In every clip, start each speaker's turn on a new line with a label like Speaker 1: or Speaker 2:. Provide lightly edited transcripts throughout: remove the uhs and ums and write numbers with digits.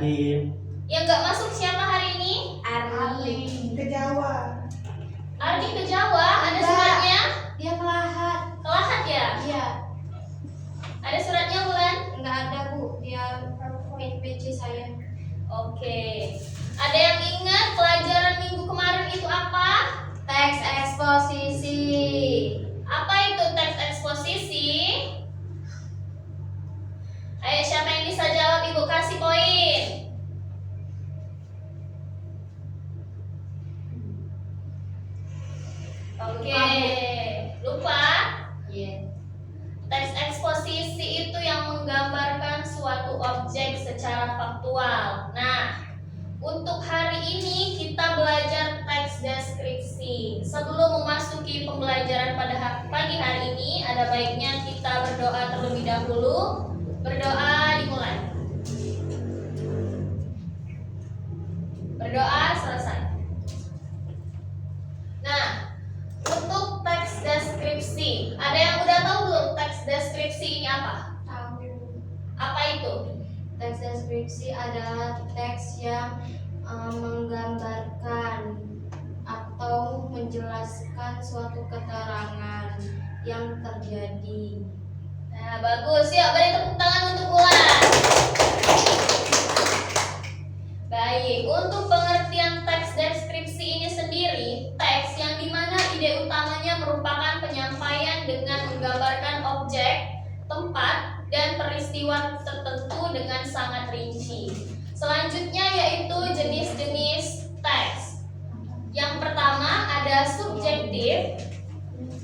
Speaker 1: Adin.
Speaker 2: Yang nggak masuk siapa hari ini?
Speaker 3: Ardi ke Jawa.
Speaker 2: Ardi ke Jawa. Ada suratnya?
Speaker 3: Dia kelahat.
Speaker 2: Kelahat ya?
Speaker 3: Iya.
Speaker 2: Ada suratnya bulan?
Speaker 3: Nggak ada Bu. Dia PC saya.
Speaker 2: Oke. Ada yang ingat pelajaran minggu kemarin itu apa?
Speaker 3: Teks eksposisi.
Speaker 2: Apa itu teks eksposisi? Ayo siapa yang bisa jawab, Ibu kasih poin. Oke. Lupa?
Speaker 3: Iya.
Speaker 2: Teks eksposisi itu yang menggambarkan suatu objek secara faktual. Nah, untuk hari ini kita belajar teks deskripsi. Sebelum memasuki pembelajaran pada pagi hari ini, ada baiknya kita berdoa terlebih dahulu. Berdoa dimulai. Berdoa selesai. Nah, untuk teks deskripsi, ada yang udah tahu belum teks deskripsi ini apa?
Speaker 3: Tahu.
Speaker 2: Apa itu?
Speaker 3: Teks deskripsi adalah teks yang menggambarkan atau menjelaskan suatu keterangan yang terjadi.
Speaker 2: Nah, bagus. Yuk, beri tepuk tangan untuk Bulan. Baik, untuk pengertian teks deskripsi ini sendiri, teks yang dimana ide utamanya merupakan penyampaian dengan menggambarkan objek, tempat, dan peristiwa tertentu dengan sangat rinci. Selanjutnya yaitu jenis-jenis teks. Yang pertama ada subjektif.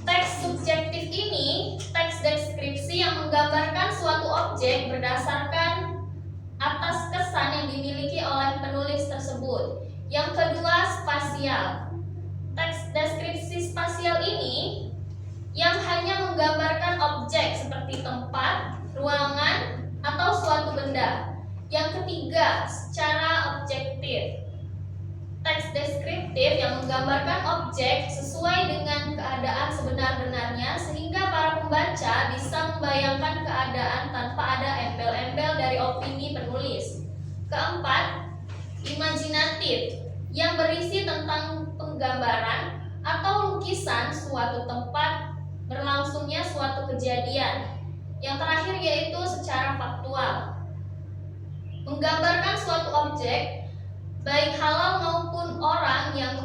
Speaker 2: Teks subjektif ini teks deskripsi yang menggambarkan suatu objek berdasarkan atas kesan yang dimiliki oleh penulis tersebut. Yang kedua spasial. Teks deskripsi spasial ini yang hanya menggambarkan objek seperti tempat, ruangan, atau suatu benda. Yang ketiga secara objektif. Teks deskriptif yang menggambarkan objek sesuai dengan keadaan sebenar-benarnya sehingga para pembaca bisa membayangkan keadaan tanpa ada embel-embel dari opini penulis. Keempat, imajinatif yang berisi tentang penggambaran atau lukisan suatu tempat berlangsungnya suatu kejadian. Yang terakhir yaitu secara faktual, menggambarkan suatu objek baik halal maupun orang yang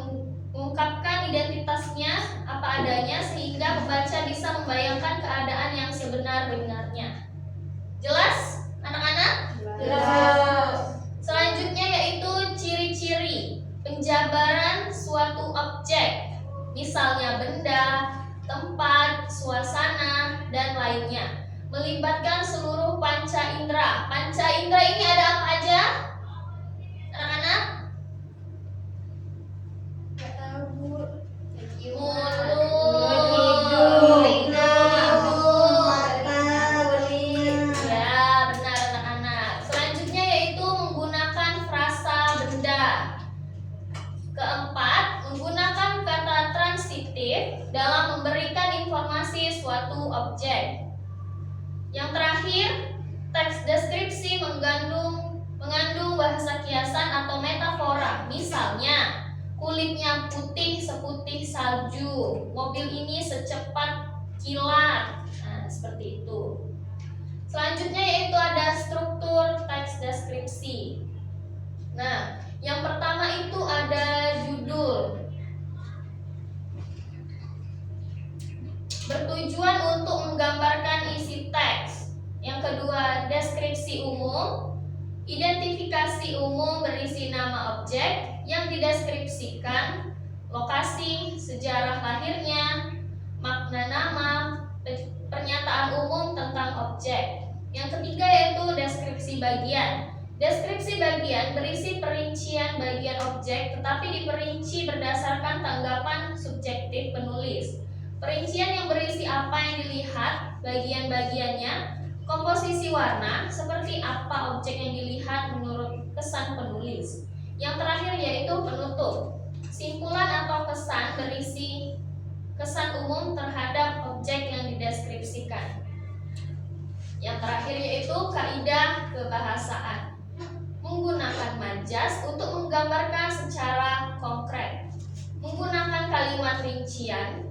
Speaker 2: mengungkapkan identitasnya apa adanya sehingga pembaca bisa membayangkan keadaan yang sebenar-benarnya. Jelas, anak-anak?
Speaker 3: Jelas.
Speaker 2: Selanjutnya yaitu ciri-ciri penjabaran suatu objek, misalnya benda, tempat, suasana, dan lainnya. Melibatkan seluruh panca indera. Panca indera ini ada apa aja? Anak-anak?
Speaker 3: Nggak tahu Bu.
Speaker 2: Mulut, hidung,
Speaker 3: mata, telinga.
Speaker 2: ya benar anak-anak. Selanjutnya yaitu menggunakan frasa benda. Keempat, menggunakan kata transitif dalam memberikan informasi suatu objek. Yang terakhir, teks deskripsi mengandung bahasa kiasan atau metafora. Misalnya, kulitnya putih seputih salju, mobil ini secepat kilat. Nah, seperti itu. Selanjutnya yaitu ada struktur teks deskripsi. Nah, yang pertama itu ada judul. Bertujuan untuk menggambarkan isi teks. Yang kedua, deskripsi umum. Identifikasi umum berisi nama objek yang dideskripsikan, lokasi, sejarah lahirnya, makna nama, pernyataan umum tentang objek. Yang ketiga yaitu deskripsi bagian. Deskripsi bagian berisi perincian bagian objek tetapi diperinci berdasarkan tanggapan subjektif penulis. Perincian yang berisi apa yang dilihat, bagian-bagiannya, komposisi warna, seperti apa objek yang dilihat menurut kesan penulis. Yang terakhir yaitu penutup. Simpulan atau kesan berisi kesan umum terhadap objek yang dideskripsikan. Yang terakhir yaitu kaidah kebahasaan. Menggunakan Majas untuk menggambarkan secara konkret, menggunakan kalimat rincian,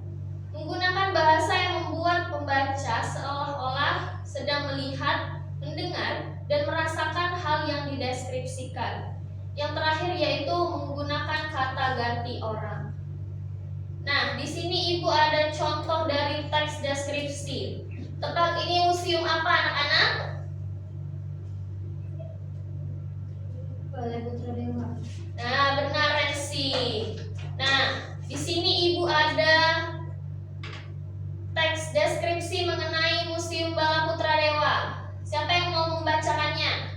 Speaker 2: menggunakan bahasa yang membuat pembaca seolah-olah sedang melihat, mendengar, dan merasakan hal yang dideskripsikan. Yang terakhir yaitu menggunakan kata ganti orang. Nah, di sini Ibu ada contoh dari teks deskripsi. Tebak ini museum apa, anak-anak?
Speaker 3: Balai Putra Dewa.
Speaker 2: Nah, benar Rensi. Nah, di sini Ibu ada teks deskripsi mengenai Museum Bala Putra Dewa. Siapa yang mau membacakannya?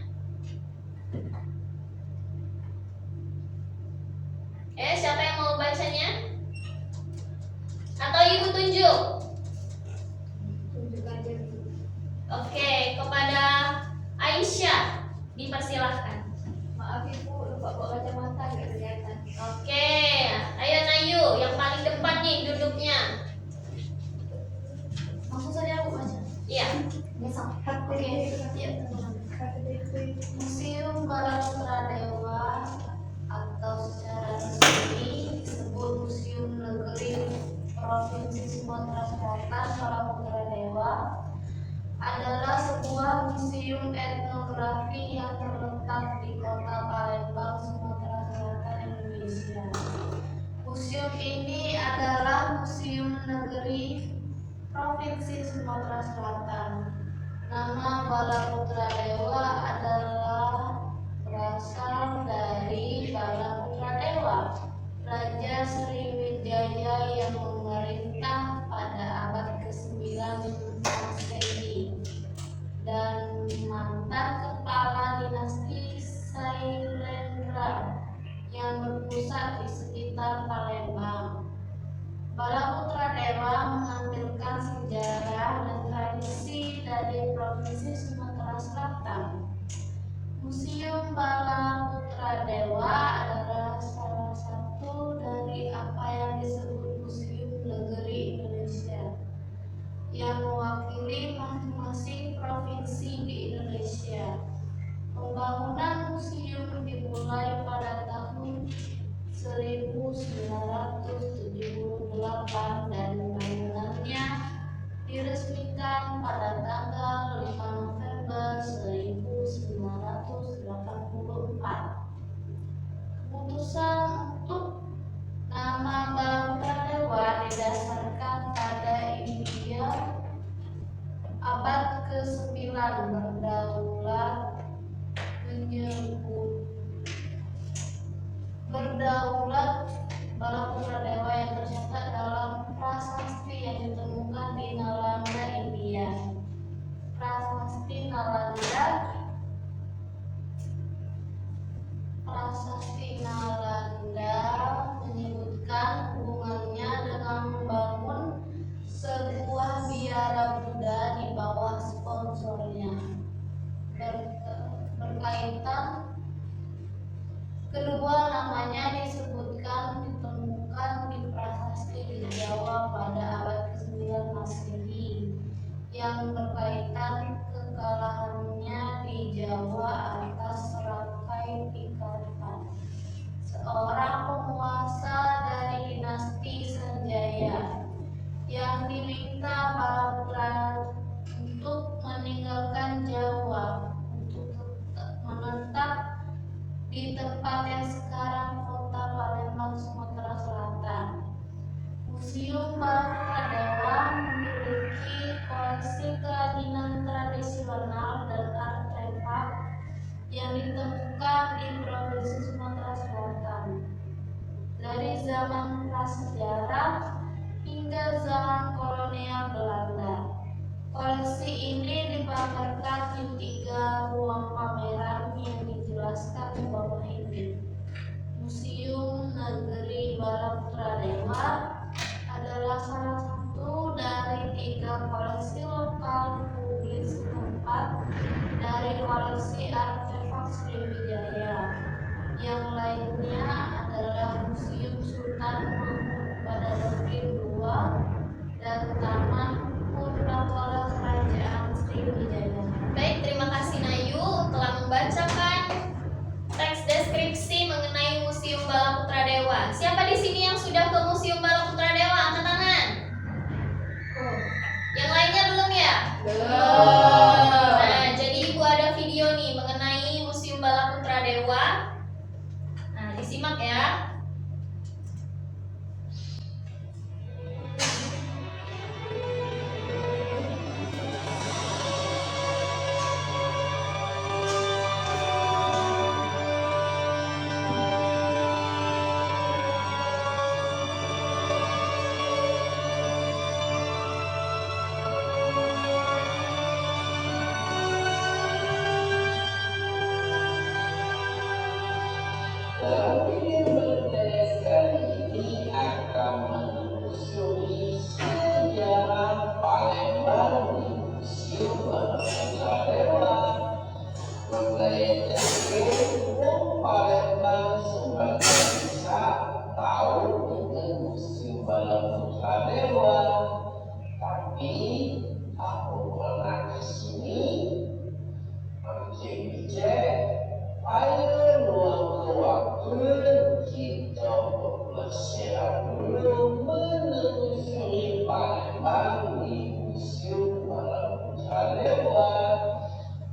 Speaker 2: Siapa yang mau bacanya? Atau Ibu tunjuk?
Speaker 3: Tunjuk aja.
Speaker 2: Oke, kepada Aisyah dipersilahkan.
Speaker 3: Maaf Ibu, lupa bawa kacamata nggak kelihatan.
Speaker 2: Oke, ayo Nayu, yang paling depan nih duduknya.
Speaker 3: Langsung saja aku baca.
Speaker 2: Iya.
Speaker 3: Besok. Oke. Iya. Museum Bala Putra Dewa atau secara resmi disebut Museum Negeri Provinsi Sumatera Selatan Bala Putra Dewa adalah sebuah museum etnografi yang terletak di kota Palembang, Sumatera Selatan, Indonesia. Museum ini adalah Museum Negeri Provinsi Sumatera Selatan. Nama Bala Putra Dewa adalah berasal dari Bala Putra Dewa, Raja Sriwijaya yang memerintah pada abad ke-9 Masehi dan mantan kepala dinasti Sailendra yang berpusat di sekitar Palembang. Bala Putra Dewa menampilkan sejarah dan tradisi dari Provinsi Sumatera Selatan. Museum Bala Putra Dewa adalah salah satu dari apa yang disebut Museum Negeri Indonesia yang mewakili masing-masing provinsi di Indonesia. Pembangunan museum dimulai pada tahun 1978 dan bangunannya diresmikan pada tanggal 5 November 1984. Keputusan untuk nama Bala Putra Dewa didasarkan pada India abad ke-9 berdaulat Bala Putra Dewa yang tercatat dalam prasasti yang ditemukan di Nalanda, India. Prasasti Nalanda menyebutkan hubungannya dengan membangun sebuah biara Buddha di bawah sponsornya. Berkaitan kedua namanya disebutkan ditemukan di prasasti di Jawa pada abad ke-9 Masehi yang berkaitan kekalahannya di Jawa atas Rakai Pikatan, seorang penguasa dari dinasti Sanjaya yang diminta Bala Putra untuk meninggalkan Jawa untuk menetap di tempat yang sekarang kota Palembang, Sumatera Selatan. Museum Bala Putra Dewa memiliki koleksi kerajinan tradisional dan artefak yang ditemukan di Provinsi Sumatera Selatan dari zaman prasejarah hingga zaman kolonial Belanda. Koleksi ini dipamerkan di 3 ruang pameran yang dijelaskan di bawah ini. Museum Negeri Bala Putra Dewa adalah salah satu dari 3 koleksi lokal publik setempat dari koleksi artefak Sriwijaya. Yang lainnya adalah Museum Sultan Mahmud Badaraddin II dan Taman Purbakala Kerajaan Sriwijaya.
Speaker 2: Baik, terima kasih Nayu telah membacakan teks deskripsi Nah, jadi Ibu ada video nih mengenai Museum Bala Putra Dewa. Nah, disimak ya.
Speaker 1: Ini akan menelusuri sejarah Palembang di Museum Bala Putra Dewa, menggayatkan Palembang sebagai tahu dengan Museum Bala Putra Dewa. Tapi aku pernah kesini mencek ayo waktu kita berpelesiran dulu menelusuri Palembang di Museum Bala Putra Dewa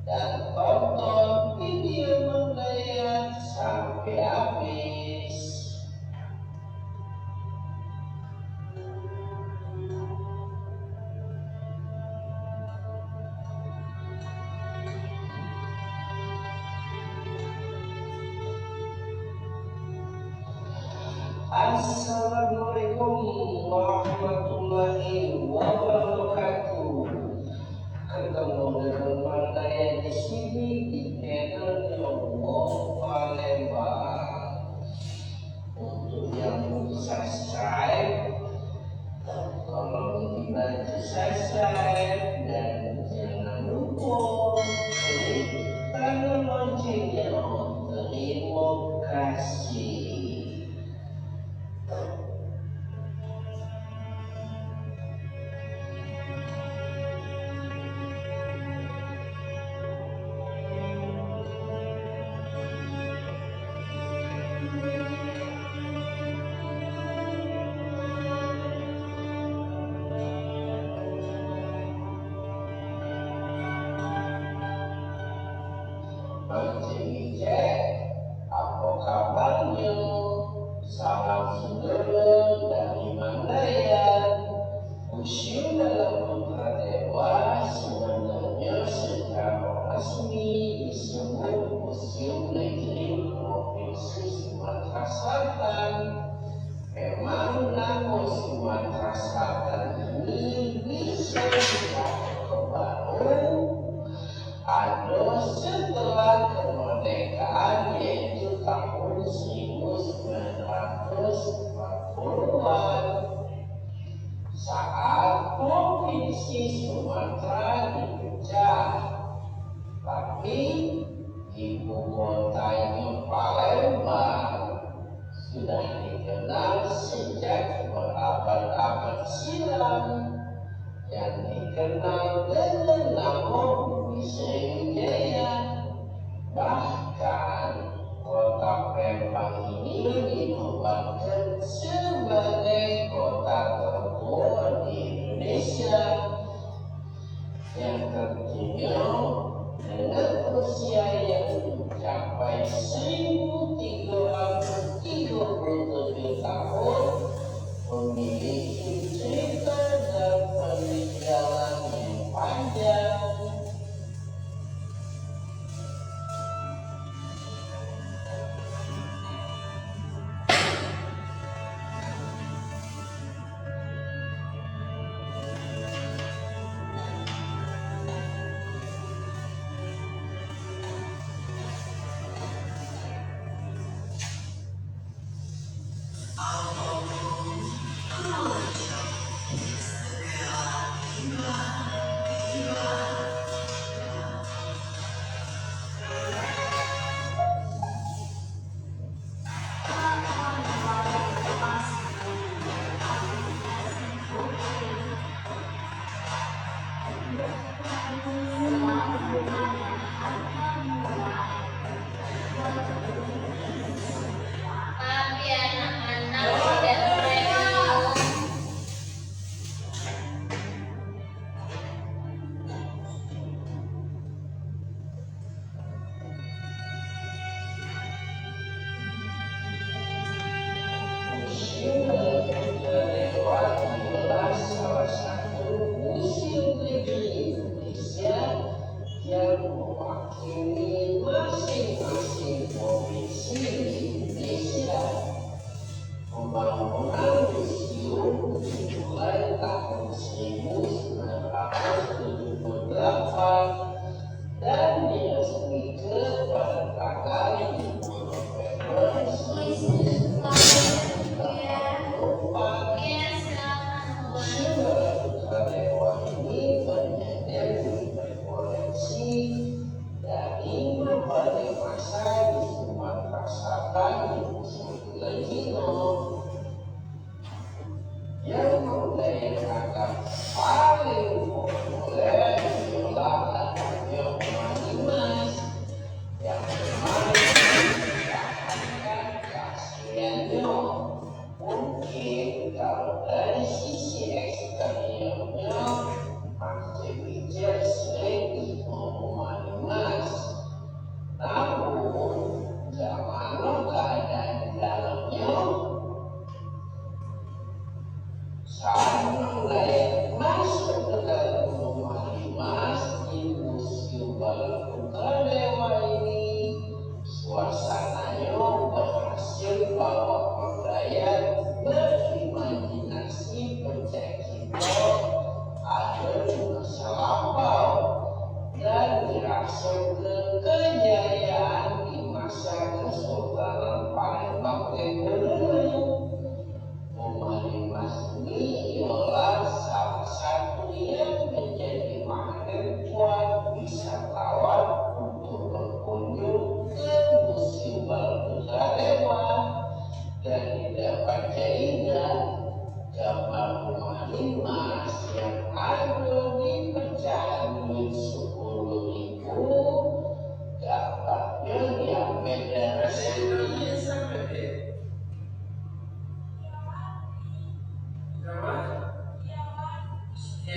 Speaker 1: dan tonton video menggayat sampai habis. Assalamualaikum warahmatullahi wabarakatuh. Ketemu dengan saya di sini di channel Yogo Palembang. Untuk yang belum subscribe, tolong dibantu subscribe dan jangan lupa klik tanda loncengnya. Terima kasih. Apa kabarnya? Salam saudara dari Mandayan. Museum Bala Putra Dewa sebenarnya secara resmi disebut Museum Negeri Provinsi Sumatera Selatan. Memang nama Sumatera Selatan ini bisa dicapai baru ada setelah kemerdekaan, yaitu tahun 1940-an, saat Provinsi Sumatera dipecah. Tapi ibu kotanya Palembang sudah dikenal sejak berabad-abad silam, yang dikenal dengan nama Bumi Sriwijaya. Bahkan kota Palembang ini dinobatkan sebagai kota tertua di Indonesia, yang tentunya dengan usia yang mencapai 1337 tahun, memiliki cerita dan peninggalan yang panjang.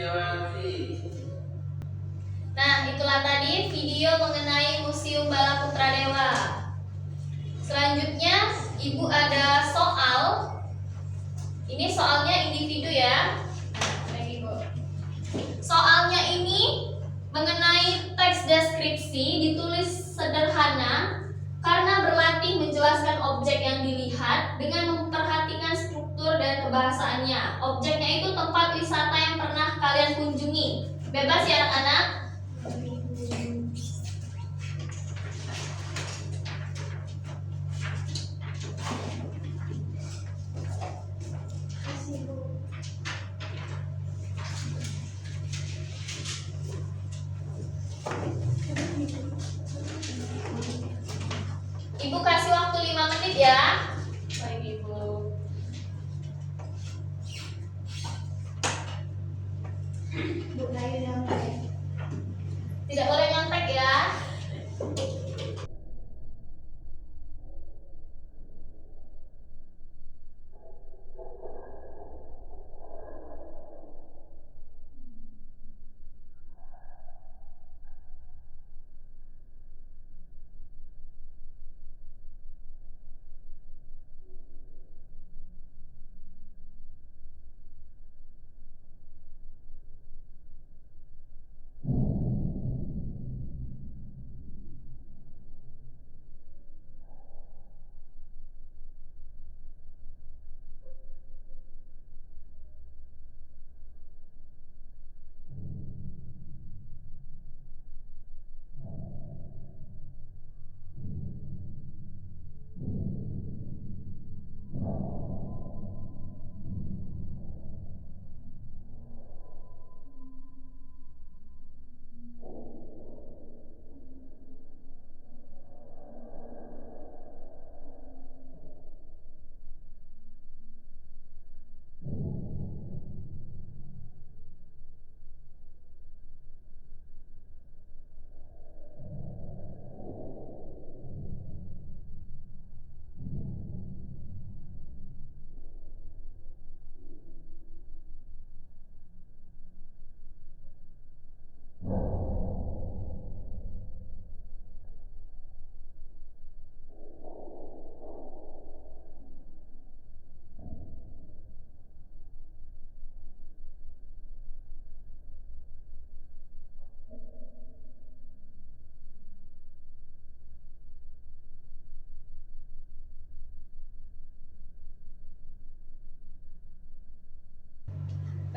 Speaker 1: Widiawati.
Speaker 2: Nah, itulah tadi video mengenai Museum Bala Putra Dewa. Selanjutnya, Ibu ada soal. Ini soalnya individu ya. Nah, Ibu. Soalnya ini mengenai teks deskripsi ditulis sederhana karena berlatih menjelaskan objek yang dilihat dengan memperhatikan struktur dan kebahasaannya. Objeknya itu tempat wisata yang pernah kalian kunjungi. Bebas ya anak-anak? Ibu kasih waktu 5 menit ya. Baik Ibu. Tidak boleh nyontek ya.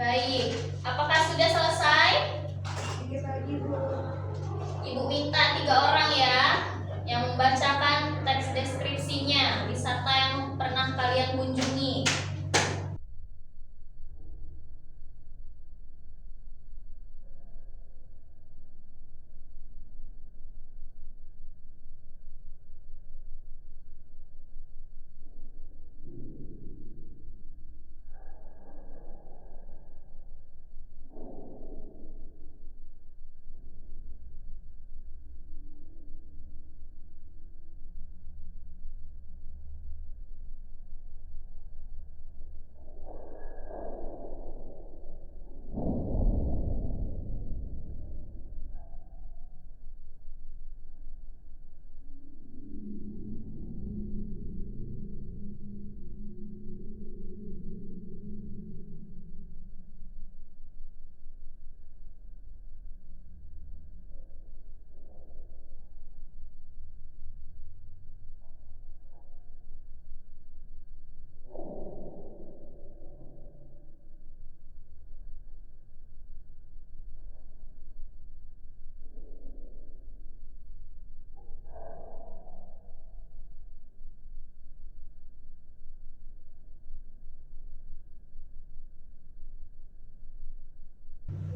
Speaker 2: Baik, apakah sudah selesai? Ibu minta 3 orang ya yang membacakan teks deskripsinya wisata yang pernah kalian kunjungi.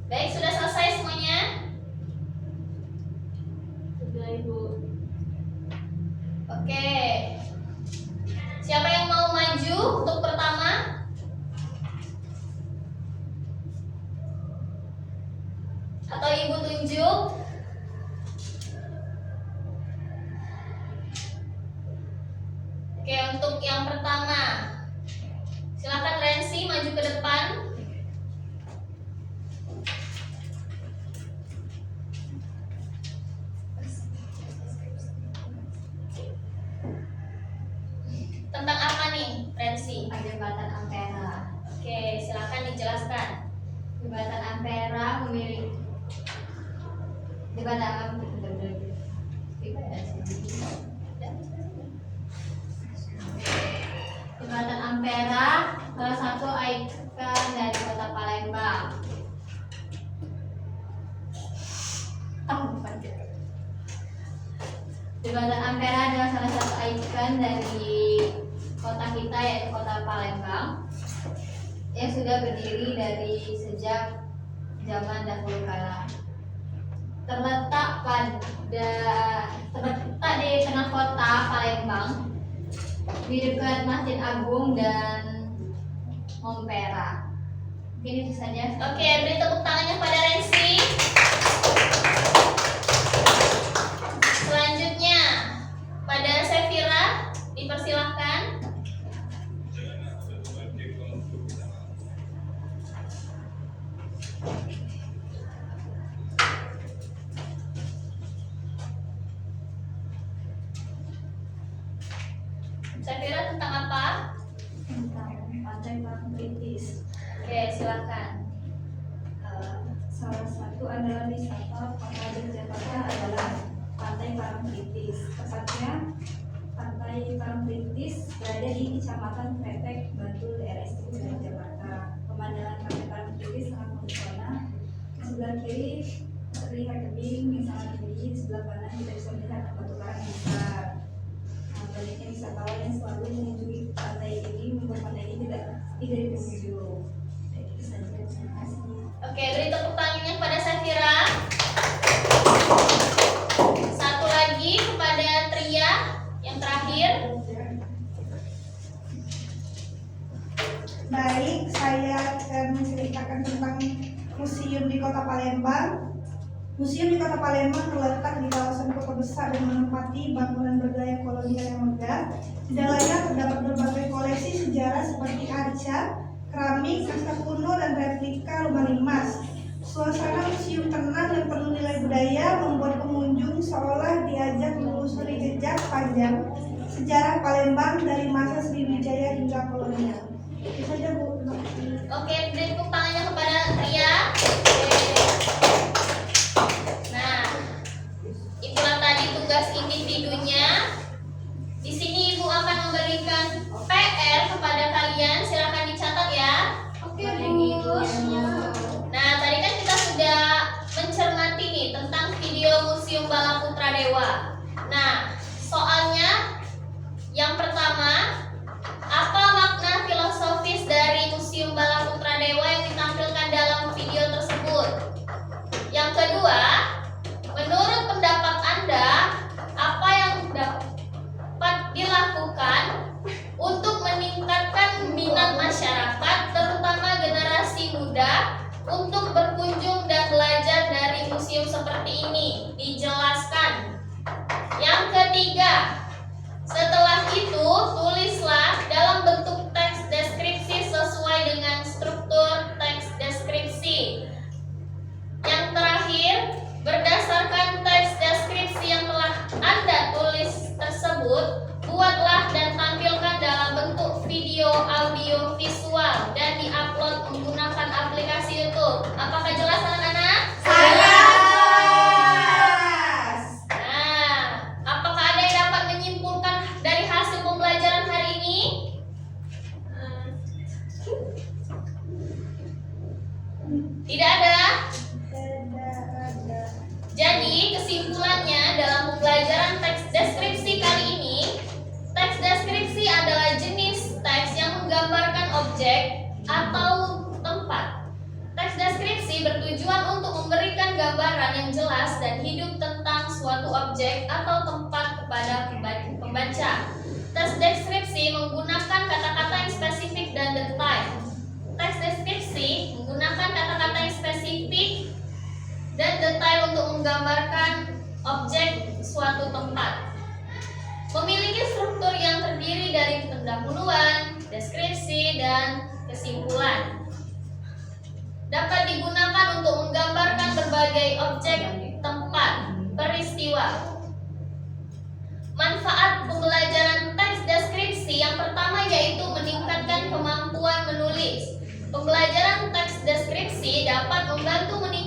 Speaker 2: Baik, sudah selesai semuanya? Sudah Ibu. Oke. Siapa yang mau maju untuk pertama? Atau Ibu tunjuk? Oke, untuk yang pertama, silakan Rensi maju ke depan.
Speaker 3: Jembatan Ampera salah satu ikon dari kota Palembang. Jembatan Ampera adalah salah satu ikon dari kota kita, yaitu kota Palembang, yang sudah berdiri dari sejak zaman dahulu kala. Terletak di tengah kota Palembang, di dekat Masjid Agung dan Mompera. Mungkin itu saja.
Speaker 2: Oke, beri tepuk tangannya pada Rensi. Selanjutnya pada Sefira, dipersilahkan. Sefira tentang apa?
Speaker 3: Tentang Pantai Parangtritis.
Speaker 2: Oke, silakan.
Speaker 4: Salah satu andalan wisata Kota Yogyakarta adalah Pantai Parangtritis. Tepatnya Pantai Parangtritis berada di Kecamatan Kretek, Bantul, daerah istimewa Yogyakarta. Pemandangan Pantai Parangtritis sangat mempesona. Di sebelah kiri terlihat tebing yang sangat tinggi, di sebelah kanan kita bisa melihat batu karang yang besar. Banyaknya wisatawan yang selalu mengunjungi pantai ini membuat pantai ini tidak sepi dari pengunjung. Itu saja, terima kasih.
Speaker 2: Oke, beri tepuk tangannya pada Sefira. Satu lagi kepada Tria yang terakhir.
Speaker 5: Baik, saya akan menceritakan tentang museum di Kota Palembang. Museum di Kota Palembang terletak di kawasan kota besar dan menempati bangunan bergaya kolonial yang megah. Di dalamnya terdapat berbagai koleksi sejarah seperti arca, keramik, kasta kuno, dan replika rumah emas. Suasana museum tenang dan penuh nilai budaya membuat pengunjung seolah diajak menelusuri jejak panjang sejarah Palembang dari masa Sriwijaya hingga kolonial. Itu saja, Bu. Terima kasih.
Speaker 2: Oke, beri tepuk tangannya kepada Tria. Nah, itulah tadi tugas individunya. Di sini Ibu akan memberikan PR kepada kalian. Silakan dicatat ya.
Speaker 3: Oke, Bu.
Speaker 2: Nah, tadi kan kita sudah mencermati nih tentang video Museum Bala Putra Dewa. Nah, soalnya yang pertama, apa makna filosofis dari Museum Bala Putra Dewa yang ditampilkan dalam video tersebut? Yang kedua, menurut pendapat Anda, apa yang dapat dilakukan untuk meningkatkan minat masyarakat, terutama generasi muda, untuk berkunjung dan belajar dari museum seperti ini? Dijelaskan. Yang ketiga, setelah itu tulislah dalam bentuk teks deskripsi sesuai dengan struktur teks deskripsi. Yang terakhir, berdasarkan teks deskripsi yang telah Anda tulis tersebut, buatlah dan tampilkan dalam bentuk video, audio, visual, dan diupload menggunakan aplikasi YouTube. Apakah jelas anak-anak? Nah, apakah ada yang dapat menyimpulkan dari hasil pembelajaran hari ini? Tidak ada? Jadi kesimpulannya dalam pembelajaran teks deskripsi kali ini, teks deskripsi adalah jenis teks yang menggambarkan objek atau tempat. Teks deskripsi bertujuan untuk memberikan gambaran yang jelas dan hidup tentang suatu objek atau tempat kepada pembaca. Teks deskripsi menggunakan kata-kata yang spesifik dan detail. Teks deskripsi menggunakan kata-kata yang spesifik dan detail untuk menggambarkan objek suatu tempat. Memiliki struktur yang terdiri dari pendahuluan, deskripsi, dan kesimpulan. Dapat digunakan untuk menggambarkan berbagai objek, tempat, peristiwa. Manfaat pembelajaran teks deskripsi yang pertama yaitu meningkatkan kemampuan menulis. Pembelajaran teks deskripsi dapat membantu meningkatkan